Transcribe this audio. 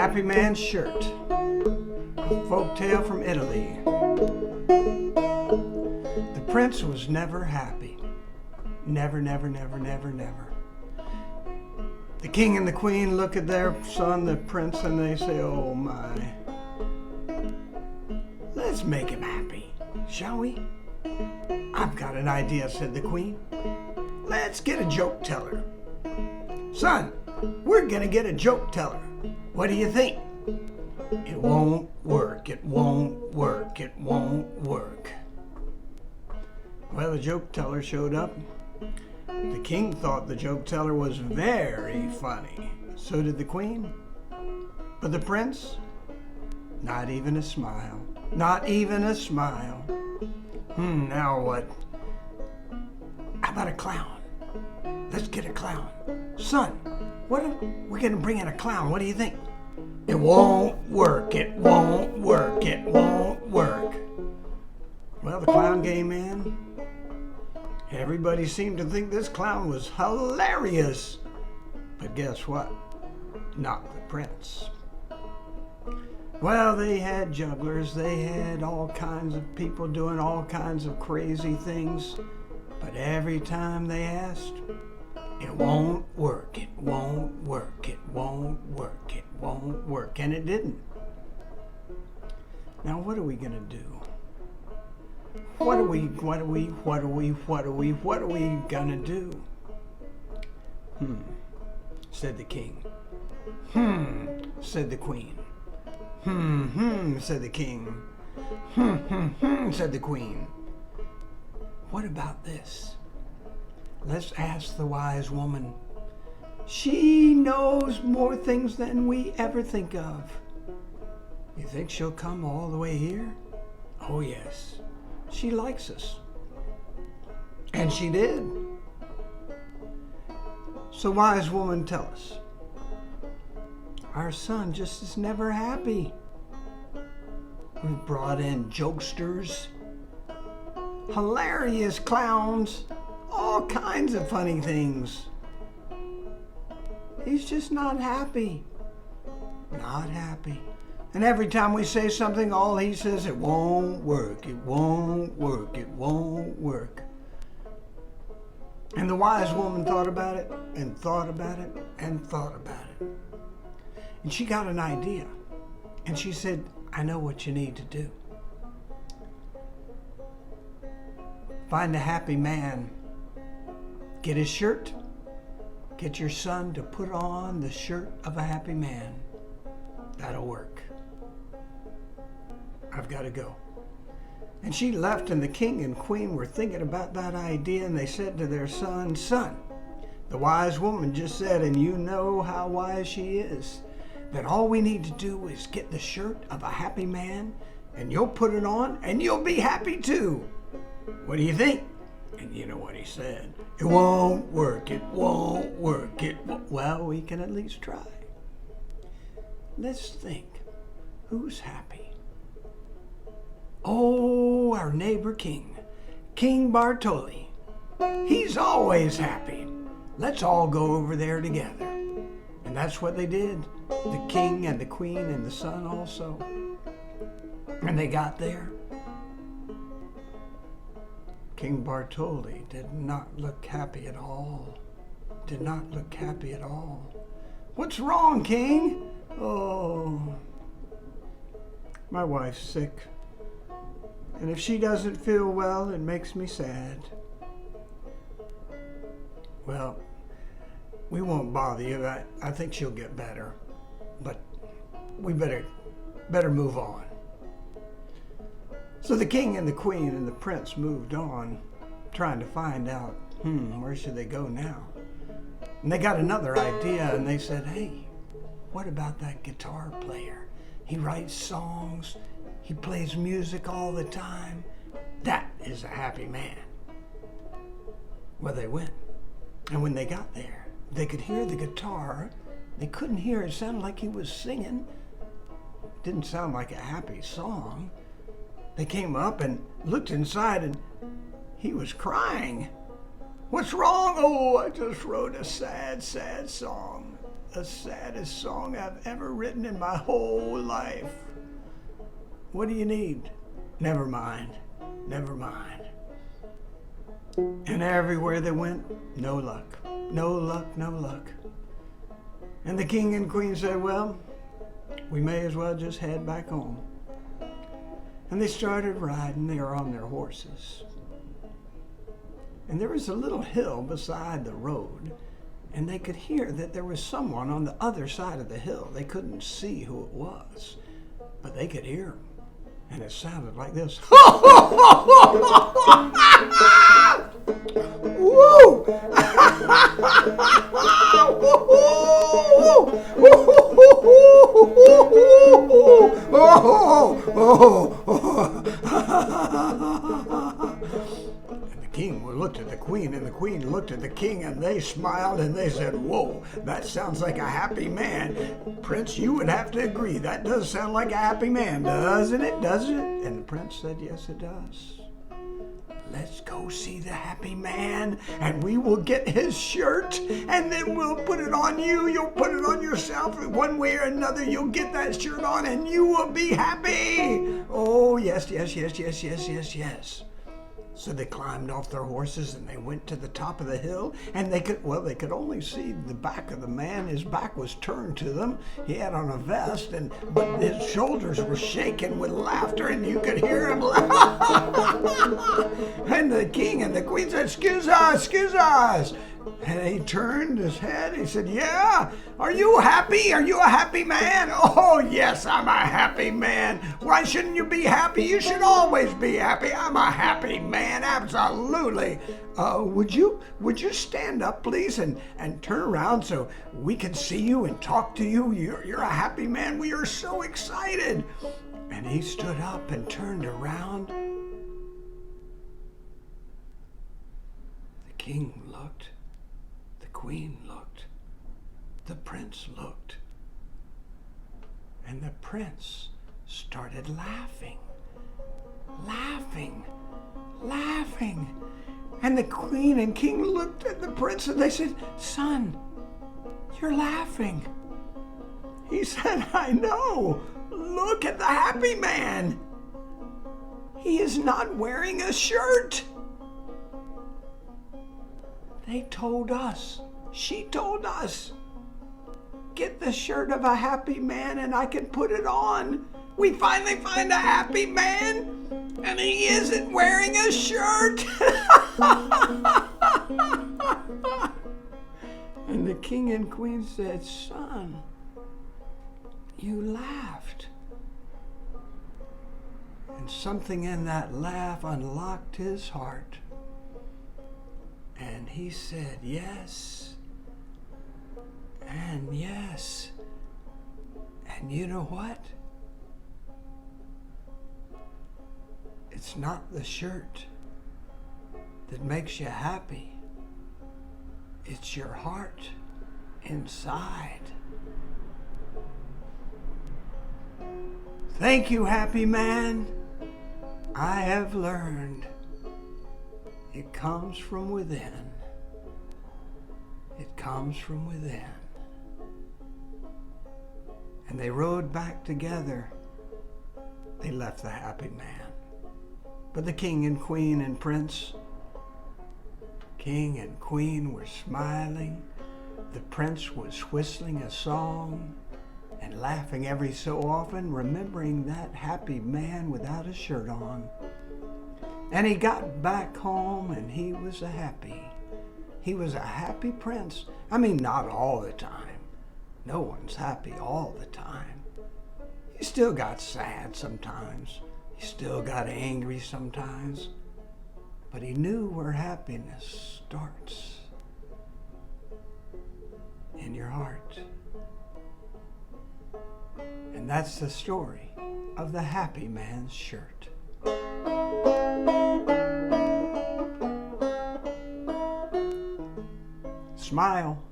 Happy Man's Shirt, a folk tale from Italy. The prince was never happy. Never, never, never, never, never. The king and the queen look at their son, the prince, and they say, "Oh my, let's make him happy, shall we?" "I've got an idea," said the queen. "Let's get a joke teller. Son, we're gonna get a joke teller. What do you think?" "It won't work, it won't work, it won't work." Well, the joke teller showed up. The king thought the joke teller was very funny. So did the queen. But the prince, not even a smile. Not even a smile. Now what? How about a clown? Let's get a clown. Son, we're gonna bring in a clown. What do you think? "It won't work, it won't work, it won't work." Well, the clown came in. Everybody seemed to think this clown was hilarious. But guess what? Not the prince. Well, they had jugglers, they had all kinds of people doing all kinds of crazy things. But every time they asked, "It won't work, it won't work, it won't work, it won't work." And it didn't. Now what are we gonna do? What are we gonna do? Said the king. Said the queen. Said the king. Said the queen. What about this? Let's ask the wise woman. She knows more things than we ever think of. You think she'll come all the way here? Oh yes. She likes us. And she did. So wise woman, tell us. Our son just is never happy. We've brought in jokesters, hilarious clowns, all kinds of funny things. He's just not happy. Not happy. And every time we say something, all he says, "It won't work, it won't work, it won't work." And the wise woman thought about it, and thought about it, and thought about it. And she got an idea. And she said, "I know what you need to do. Find a happy man. Get his shirt. Get your son to put on the shirt of a happy man. That'll work. I've got to go." And she left, and the king and queen were thinking about that idea, and they said to their son, "Son, the wise woman just said, and you know how wise she is, that all we need to do is get the shirt of a happy man, and you'll put it on, and you'll be happy too. What do you think?" And you know what he said. "It won't work, it won't work, it won't." Well, we can at least try. Let's think. Who's happy? Oh, our neighbor king, King Bartoli. He's always happy. Let's all go over there together. And that's what they did. The king and the queen and the son also. And they got there. King Bartoli did not look happy at all. Did not look happy at all. "What's wrong, King?" "Oh, my wife's sick. And if she doesn't feel well, it makes me sad." "Well, we won't bother you. I think she'll get better. But we better move on." So the king and the queen and the prince moved on, trying to find out, where should they go now? And they got another idea, and they said, "Hey, what about that guitar player? He writes songs. He plays music all the time. That is a happy man." Well, they went. And when they got there, they could hear the guitar. They couldn't hear it. It sounded like he was singing. It didn't sound like a happy song. They came up and looked inside, and he was crying. "What's wrong?" "Oh, I just wrote a sad, sad song." the saddest song I've ever written in my whole life. What do you need? Never mind, never mind. And everywhere they went, no luck, no luck, no luck. And the king and queen said, well, we may as well just head back home. And they started riding. They were on their horses. And there was a little hill beside the road, and they could hear that there was someone on the other side of the hill. They couldn't see who it was, but they could hear him. And it sounded like this. Woo! And the king looked at the queen, and the queen looked at the king, and they smiled, and they said, whoa, that sounds like a happy man. Prince, you would have to agree. That does sound like a happy man, doesn't it? Doesn't it? And the prince said, yes, it does. Let's go see the happy man, and we will get his shirt, and then we'll put it on you. You'll put it on yourself. One way or another, you'll get that shirt on, and you will be happy. Oh, yes, yes, yes, yes, yes, yes, yes. So they climbed off their horses, and they went to the top of the hill, and they could only see the back of the man. His back was turned to them. He had on a vest, but his shoulders were shaking with laughter, and you could hear him laugh. And the king and the queen said, excuse us, excuse us. And he turned his head. He said, yeah, are you happy? Are you a happy man? Oh, yes, I'm a happy man. Why shouldn't you be happy? You should always be happy. I'm a happy man, absolutely. Would you stand up, please, and turn around so we can see you and talk to you? You're a happy man. We are so excited. And he stood up and turned around. The king looked. The queen looked. The prince looked. And the prince started laughing, laughing, laughing. And the queen and king looked at the prince and they said, son, you're laughing. He said, I know. Look at the happy man. He is not wearing a shirt. They told us, she told us, get the shirt of a happy man and I can put it on. We finally find a happy man and he isn't wearing a shirt. And the king and queen said, son, you laughed. And something in that laugh unlocked his heart. And he said, yes, and yes, and you know what? It's not the shirt that makes you happy. It's your heart inside. Thank you, happy man. I have learned. It comes from within. It comes from within. And they rode back together. They left the happy man. But the king and queen and prince, king and queen were smiling. The prince was whistling a song and laughing every so often, remembering that happy man without a shirt on. And he got back home and he was a happy prince. I mean, not all the time. No one's happy all the time. He still got sad sometimes. He still got angry sometimes. But he knew where happiness starts. In your heart. And that's the story of the happy man's shirt. Smile.